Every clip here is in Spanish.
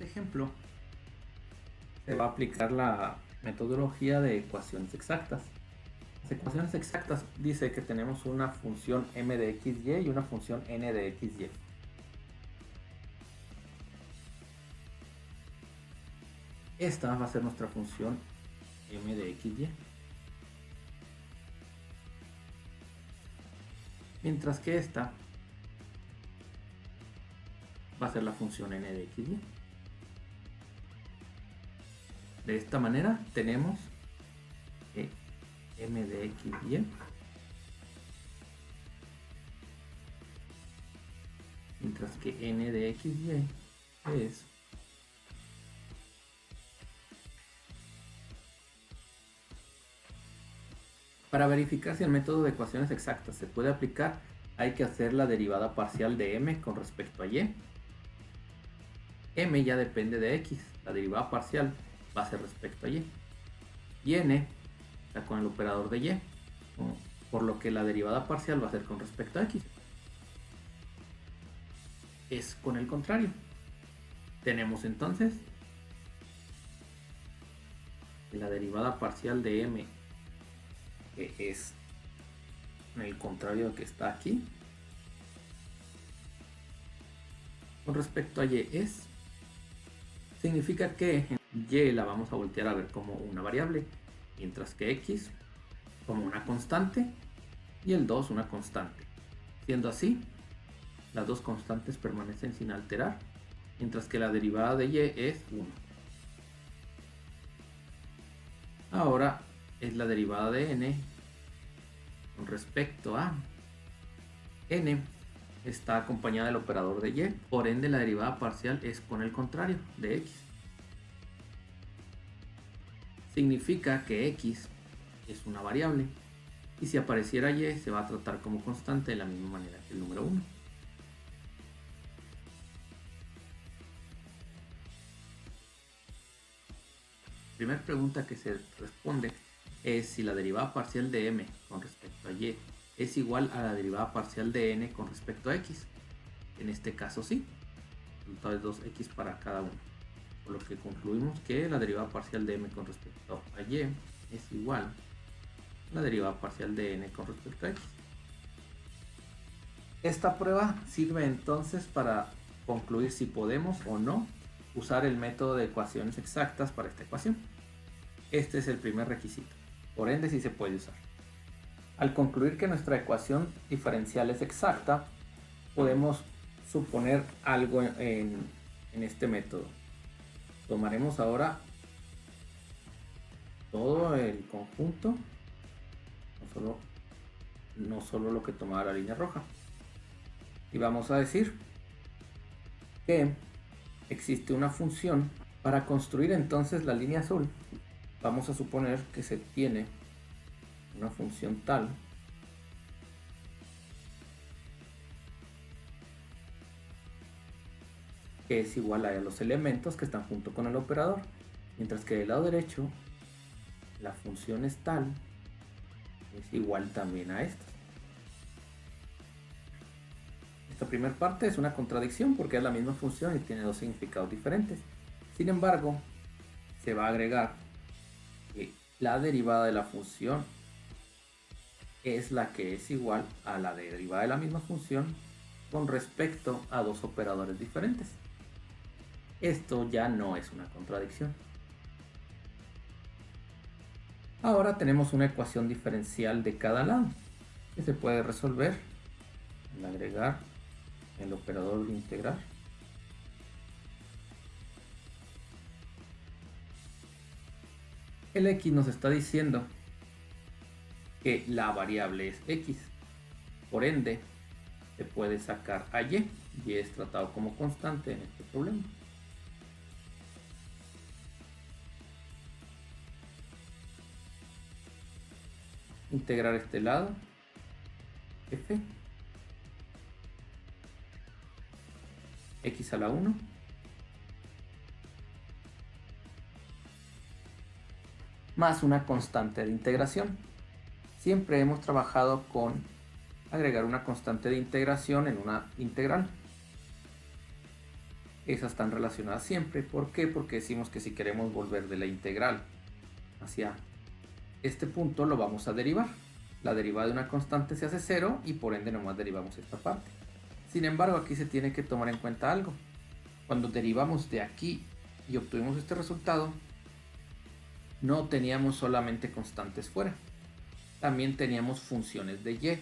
este ejemplo se va a aplicar la metodología de ecuaciones exactas. Las ecuaciones exactas dice que tenemos una función m de xy y una función n de xy. Esta va a ser nuestra función m de xy. Mientras que esta va a ser la función n de xy. De esta manera tenemos que m de xy mientras que n de xy es para verificar si el método de ecuaciones exactas se puede aplicar, hay que hacer la derivada parcial de m con respecto a y. M ya depende de x, la derivada parcial va a ser respecto a y. Y n está con el operador de y, por lo que la derivada parcial va a ser con respecto a x. Es con el contrario. Tenemos entonces la derivada parcial de m, que es el contrario que está aquí, con respecto a y es, significa que y la vamos a voltear a ver como una variable, mientras que x como una constante y el 2 una constante. Siendo así, las dos constantes permanecen sin alterar, mientras que la derivada de y es 1. Ahora es la derivada de n con respecto a n está acompañada del operador de y, por ende la derivada parcial es con el contrario de x. Significa que x es una variable y si apareciera y se va a tratar como constante de la misma manera que el número 1. La primera pregunta que se responde es si la derivada parcial de m con respecto a y es igual a la derivada parcial de n con respecto a x. En este caso sí, el resultado es 2x para cada uno, por lo que concluimos que la derivada parcial de m con respecto a y es igual a la derivada parcial de n con respecto a x. Esta prueba sirve entonces para concluir si podemos o no usar el método de ecuaciones exactas para esta ecuación. Este es el primer requisito, por ende sí se puede usar. Al concluir que nuestra ecuación diferencial es exacta, podemos suponer algo en este método. Tomaremos ahora todo el conjunto, no solo lo que tomaba la línea roja, y vamos a decir que existe una función. Para construir entonces la línea azul, vamos a suponer que se tiene una función tal que es igual a los elementos que están junto con el operador, mientras que del lado derecho la función es tal es igual también a esta. Esta primera parte es una contradicción porque es la misma función y tiene dos significados diferentes. Sin embargo, se va a agregar que la derivada de la función es la que es igual a la derivada de la misma función con respecto a dos operadores diferentes. Esto ya no es una contradicción. Ahora tenemos una ecuación diferencial de cada lado que se puede resolver al agregar el operador de integrar. El x nos está diciendo que la variable es x, por ende se puede sacar a y es tratado como constante en este problema. Integrar este lado, f, x a la 1, más una constante de integración. Siempre hemos trabajado con agregar una constante de integración en una integral. esas están relacionadas siempre. ¿Por qué? Porque decimos que si queremos volver de la integral hacia este punto, lo vamos a derivar. La derivada de una constante se hace 0 y por ende nomás derivamos esta parte. Sin embargo, aquí se tiene que tomar en cuenta algo. Cuando derivamos de aquí y obtuvimos este resultado, no teníamos solamente constantes fuera, también teníamos funciones de y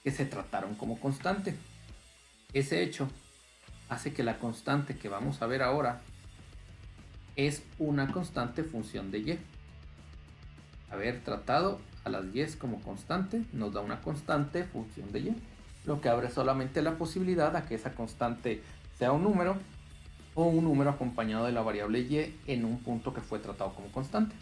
que se trataron como constante. Ese hecho hace que la constante que vamos a ver ahora es una constante función de y. Haber tratado a las y como constante nos da una constante función de y, lo que abre solamente la posibilidad a que esa constante sea un número o un número acompañado de la variable y en un punto que fue tratado como constante.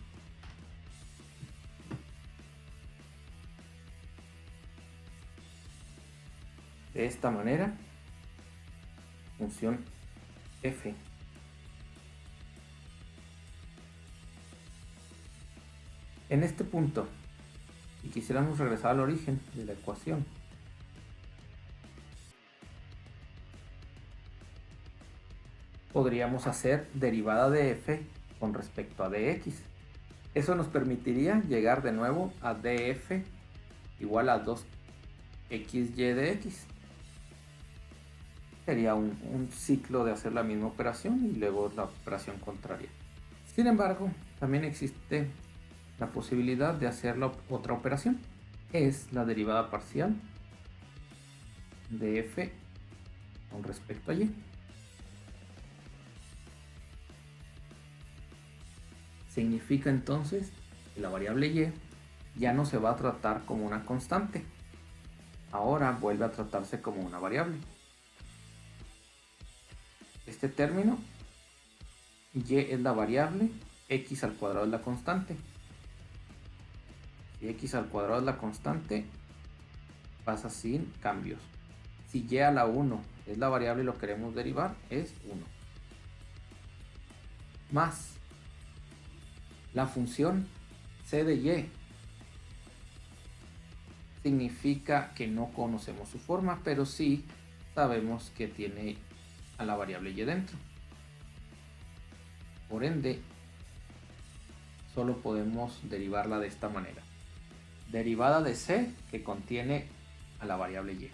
De esta manera, función f en este punto, si quisiéramos regresar al origen de la ecuación, podríamos hacer derivada de f con respecto a dx. Eso nos permitiría llegar de nuevo a df igual a 2xy de x. Sería un ciclo de hacer la misma operación y luego la operación contraria. Sin embargo, también existe la posibilidad de hacer la otra operación. Es la derivada parcial de f con respecto a y. Significa entonces que la variable y ya no se va a tratar como una constante. Ahora vuelve a tratarse como una variable. Este término, y es la variable, x al cuadrado es la constante. Si x al cuadrado es la constante, pasa sin cambios. Si y a la 1 es la variable y lo queremos derivar, es 1. Más la función c de y. Significa que no conocemos su forma, pero sí sabemos que tiene a la variable y dentro. Por ende, solo podemos derivarla de esta manera. Derivada de c que contiene a la variable y.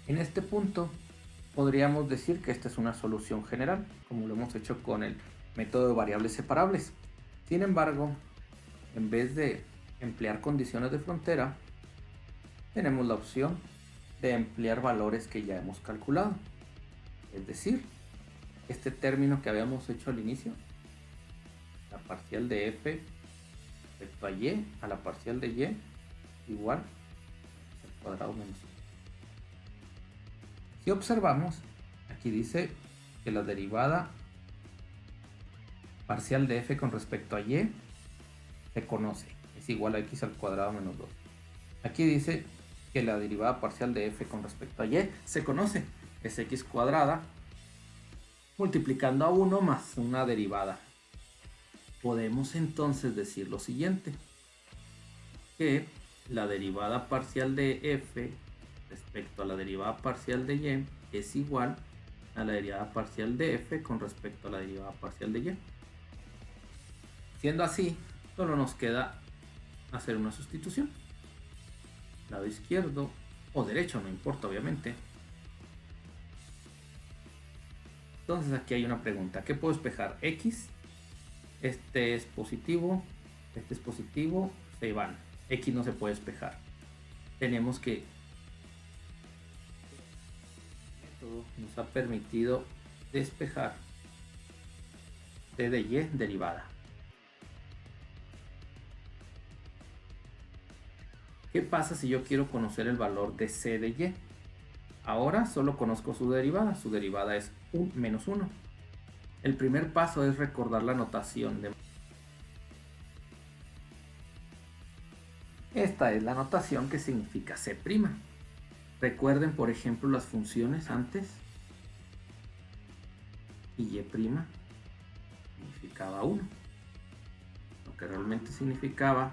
En este punto podríamos decir que esta es una solución general, como lo hemos hecho con el método de variables separables. Sin embargo, en vez de emplear condiciones de frontera, tenemos la opción de emplear valores que ya hemos calculado. Es decir, este término que habíamos hecho al inicio, la parcial de f respecto a y, a la parcial de y, igual al cuadrado menos 1. Si observamos, aquí dice que la derivada parcial de f con respecto a y se conoce, es igual a x al cuadrado menos 2. Aquí dice que la derivada parcial de f con respecto a y se conoce, es x cuadrada multiplicando a 1 más una derivada. Podemos entonces decir lo siguiente, que la derivada parcial de f respecto a la derivada parcial de y es igual a la derivada parcial de f con respecto a la derivada parcial de y. Siendo así, solo nos queda hacer una sustitución. Lado izquierdo o derecho, no importa obviamente. Entonces aquí hay una pregunta, ¿qué puedo despejar? X, este es positivo, se van. X no se puede despejar. Tenemos que... El método nos ha permitido despejar c de y derivada. ¿Qué pasa si yo quiero conocer el valor de c de y? Ahora solo conozco su derivada es menos 1. El primer paso es recordar la notación de... Esta es la notación que significa c'. Recuerden, por ejemplo, las funciones antes. Y y' significaba 1. Lo que realmente significaba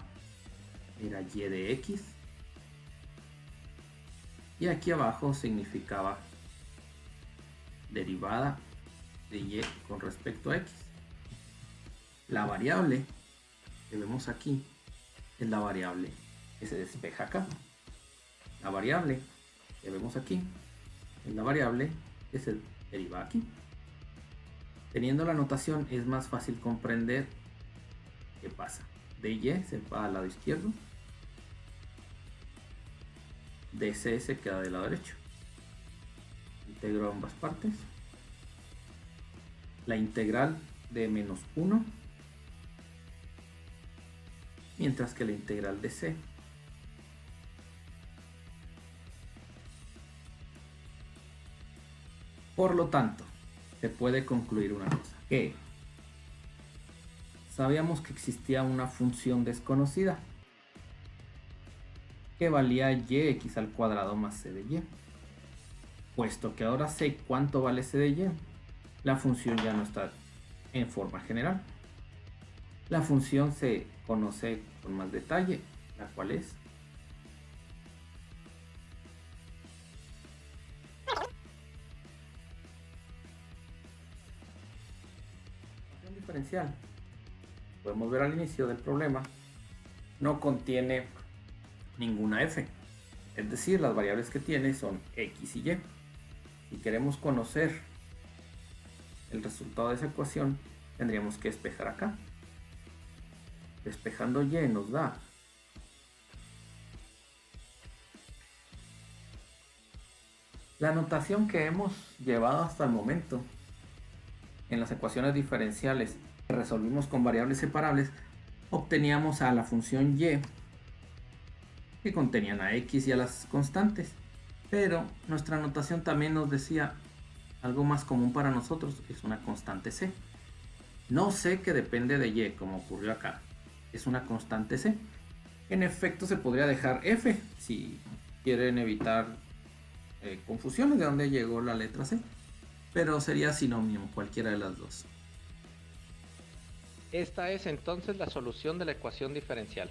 era y de x. Y aquí abajo significaba derivada de y con respecto a x. La variable que vemos aquí es la variable que se despeja acá. La variable que vemos aquí es la variable que se deriva aquí. Teniendo la notación es más fácil comprender qué pasa. dy se va al lado izquierdo, dc se queda del lado derecho. Integro ambas partes. La integral de menos 1, mientras que la integral de c por lo tanto se puede concluir una cosa, que sabíamos que existía una función desconocida que valía yx al cuadrado más c de y. Puesto que ahora sé cuánto vale c de y, la función ya no está en forma general. La función se conoce con más detalle, la cual es función diferencial. Podemos ver al inicio del problema, no contiene ninguna f, es decir, las variables que tiene son x y y. Si queremos conocer el resultado de esa ecuación, tendríamos que despejar acá. Despejando y nos da la notación que hemos llevado hasta el momento en las ecuaciones diferenciales que resolvimos con variables separables. Obteníamos a la función y que contenían a x y a las constantes, pero nuestra notación también nos decía algo más común para nosotros, es una constante c. No c que depende de y, como ocurrió acá, es una constante c. En efecto se podría dejar f si quieren evitar confusiones de dónde llegó la letra c, pero sería sinónimo cualquiera de las dos. Esta es entonces la solución de la ecuación diferencial.